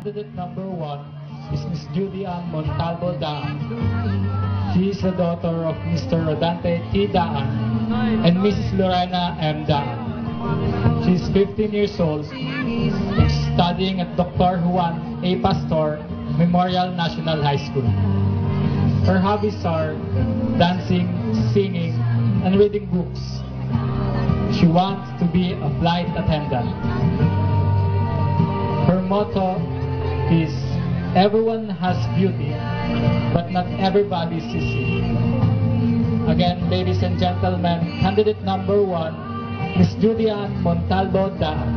Candidate number 1 is Miss Judy Ann Montalvo Daan. She is the daughter of Mr. Rodante T. Daan and Mrs. Lorena M. Daan. She is 15 years old and studying at Dr. Juan A. Pastor Memorial National High School. Her hobbies are dancing, singing, and reading books. She wants to be a flight attendant. Her motto is, everyone has beauty, but not everybody sees it. Again, ladies and gentlemen, candidate number 1, Miss Judy Ann Montalvo Daan.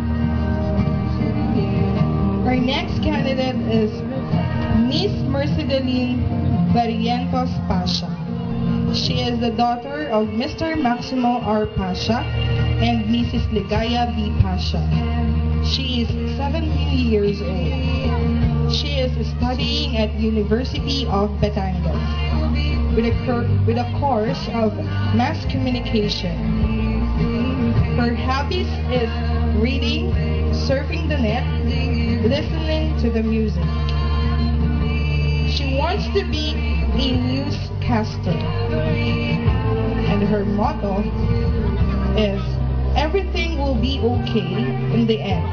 Our next candidate is Miss Mercedeline Barrientos Pasha. She is the daughter of Mr. Maximo R. Pasha and Mrs. Ligaya B. Pasha. She is 17 years old. She is studying at University of Batangas with a course of mass communication. Her hobbies is reading, surfing the net, listening to the music. She wants to be a newscaster. And her motto is, everything will be okay in the end.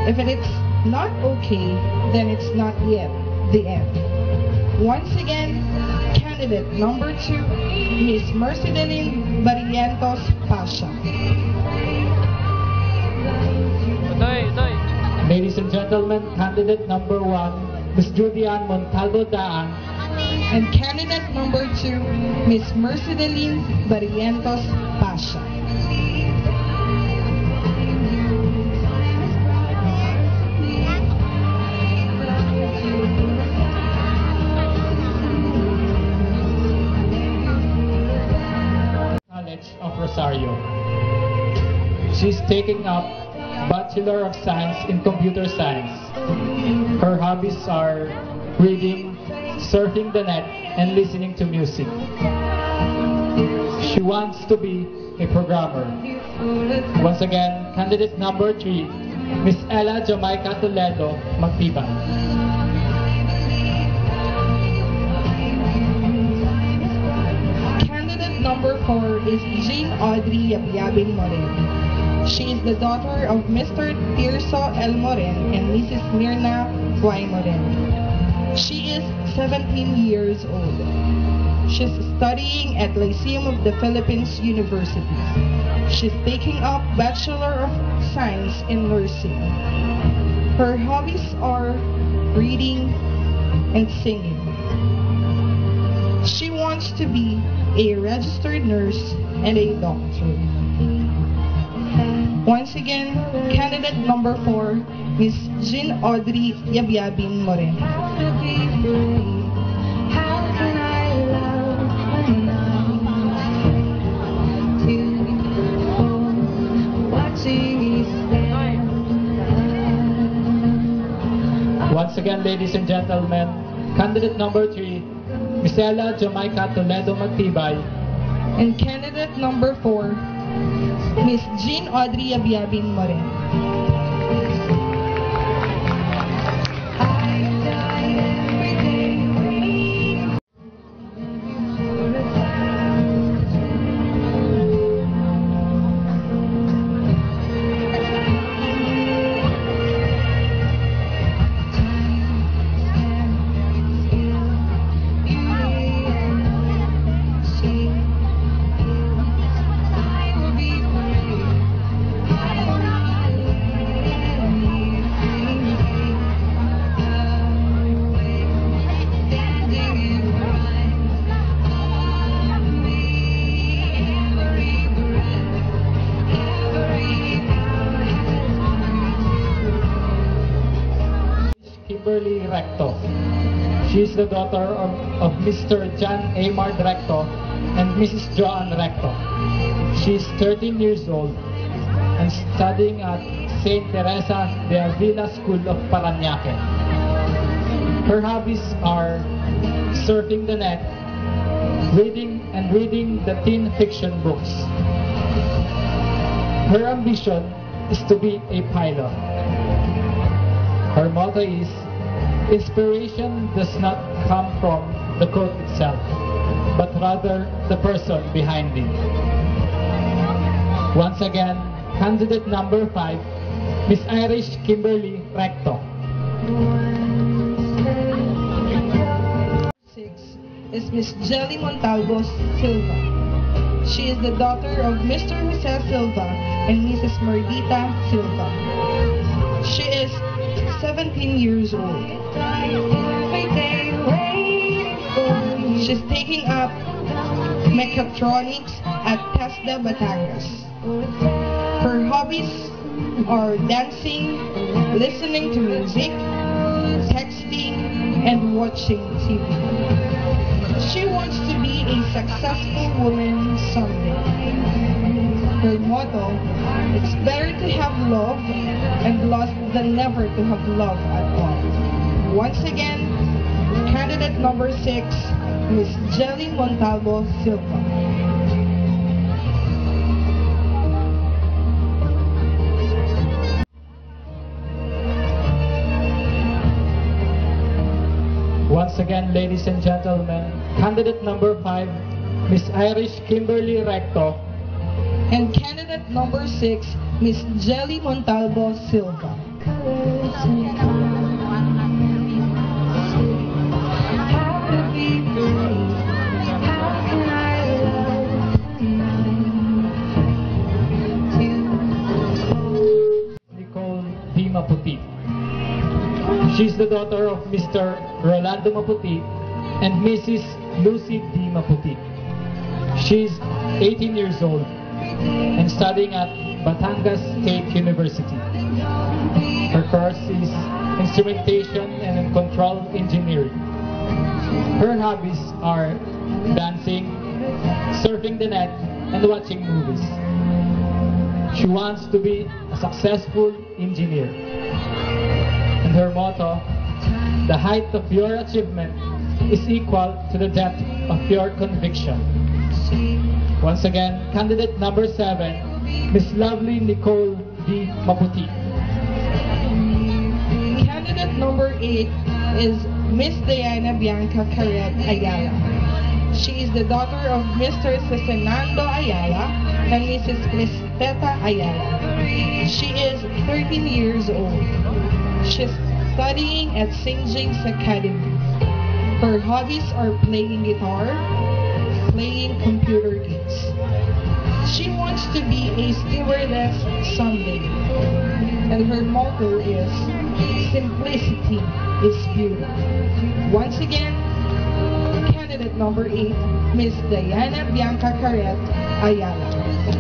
If it's not okay, then it's not yet the end. Once again, candidate number 2, Miss Mercedeline Barrientos Pasha. Ladies and gentlemen, candidate number 1, Miss Judy Ann Montalvo Daan. And candidate number 2, Miss Mercedeline Barrientos Pasha. College of Rosario. She's taking up Bachelor of Science in Computer Science. Her hobbies are reading, surfing the net, and listening to music. She wants to be a programmer. Once again, candidate number 3, Miss Ella Jamaica Toledo Magtibay. Candidate number 4 is Jean Audrey Yabyabin Moren. She is the daughter of Mr. Tirso L. Moren and Mrs. Mirna Y. Moren. She is 17 years old. She's studying at Lyceum of the Philippines University. She's taking up Bachelor of Science in Nursing. Her hobbies are reading and singing. She wants to be a registered nurse and a doctor. Once again, candidate number 4, Miss Jean Audrey Yabyabin Moren. Once again, ladies and gentlemen, candidate number 3, Miss Ella Jamaica Toledo Magtibay. And candidate number 4, Miss Jean Audrey Yabyabin Moren. Kimberly Recto. She is the daughter of Mr. John A. Mard Recto and Mrs. Joanne Recto. She is 13 years old and studying at St. Teresa de Avila School of Parañaque. Her hobbies are surfing the net, reading the teen fiction books. Her ambition is to be a pilot. Her motto is, Inspiration does not come from the quote itself, but rather the person behind it. Once again, candidate number 5, Miss Irish Kimberly Recto. 6 is Miss Jelly Montalvo Silva. She is the daughter of Mr. Jose Silva and Mrs. Mardita Silva. She is 17 years old. She's taking up mechatronics at TESDA Batangas. Her hobbies are dancing, listening to music, texting, and watching TV. She wants to be a successful woman someday. Her motto, it's better to have love and lost than never to have love at all. Once again, candidate number 6, Miss Jelly Montalvo Silva. Once again, ladies and gentlemen, candidate number 5, Miss Irish Kimberly Recto. And candidate number 6, Miss Jelly Montalvo Silva. Nicole D. Maputi. She's the daughter of Mr. Rolando Maputi and Mrs. Lucy D. Maputi. She's 18 years old and studying at Batangas State University. Her course is Instrumentation and Control Engineering. Her hobbies are dancing, surfing the net, and watching movies. She wants to be a successful engineer. And her motto, the height of your achievement is equal to the depth of your conviction. Once again, candidate number 7, Miss Lovely Nicole D. Maputi. Candidate number 8 is Miss Diana Bianca Caret Ayala. She is the daughter of Mr. Cesenando Ayala and Mrs. Cristeta Ayala. She is 13 years old. She's studying at St. James Academy. Her hobbies are playing guitar, playing computer games. She wants to be a stewardess someday. And her motto is, simplicity is beauty. Once again, candidate number 8, Miss Diana Bianca Caret Ayala.